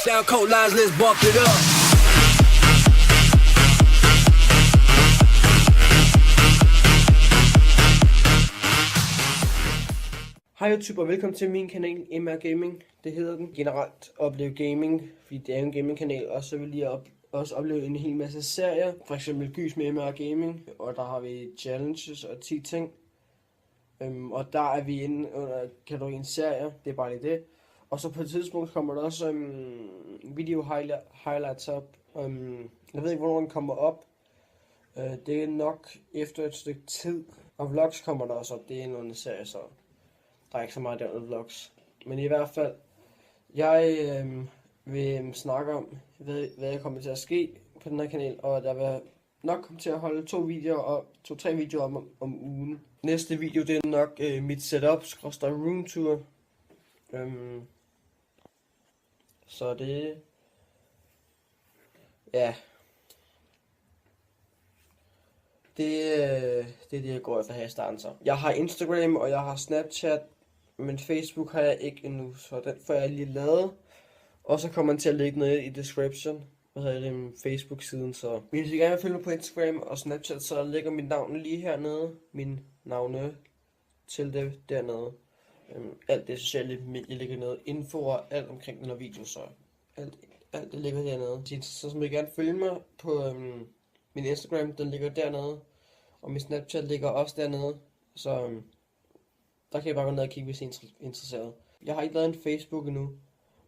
Down cold lines, let's bump it up. Hej YouTube og velkommen til min kanal MR Gaming. Det hedder den. Generelt opleve gaming, fordi det er en gaming-kanal, og så vil jeg også opleve en hel masse serier. For eksempel Gys med MR Gaming, og der har vi challenges og 10 ting. Og der er vi inde under kategorien serier, det er bare lige det. Og så på et tidspunkt kommer der også video highlights op. Jeg ved ikke, hvornår den kommer op. Det er nok efter et stykke tid. Og vlogs kommer der også op, det er en under serie, så der er ikke så meget der under vlogs. Men i hvert fald, jeg vil snakke om, hvad jeg kommer til at ske på den her kanal. Og der vil nok komme til at holde 2-3 videoer om ugen. Næste video, det er nok mit setup, room tour. Så det, ja, det er det, jeg går efter her i starten så. Jeg har Instagram, og jeg har Snapchat, men Facebook har jeg ikke endnu, så den får jeg lige lavet. Og så kommer man til at lægge noget i description, Facebook-siden, så hvis I gerne vil følge mig på Instagram og Snapchat, så lægger mit navn lige hernede, min navne til det dernede. Alt det sociale medier ligger nede, info og alt omkring den her video, så alt det ligger dernede. Så som I gerne følge mig på min Instagram, den ligger dernede, og min Snapchat ligger også dernede, så der kan I bare gå ned og kigge, hvis I er interesseret. Jeg har ikke lavet en Facebook endnu,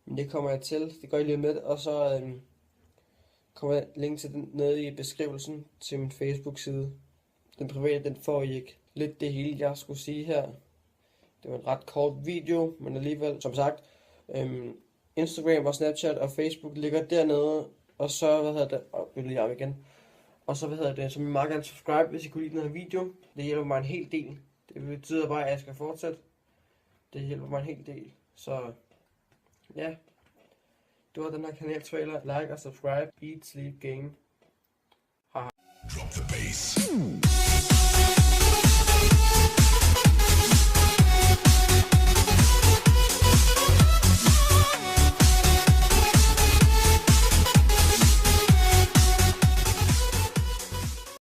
men det kommer jeg til, det går I lige med, og så kommer jeg link til den nede i beskrivelsen til min Facebook-side. Den private, den får I ikke. Lidt det hele, jeg skulle sige her. Det var en ret kort video, men alligevel, som sagt, Instagram og Snapchat og Facebook ligger dernede, og så, så vil I meget gerne subscribe, hvis I kunne lide den her video. Det hjælper mig en hel del. Det betyder bare, at jeg skal fortsætte. Det hjælper mig en hel del. Så, ja. Det var den her kanal-trailer. Like og subscribe. Eat, sleep, game. Haha. Drop the bass.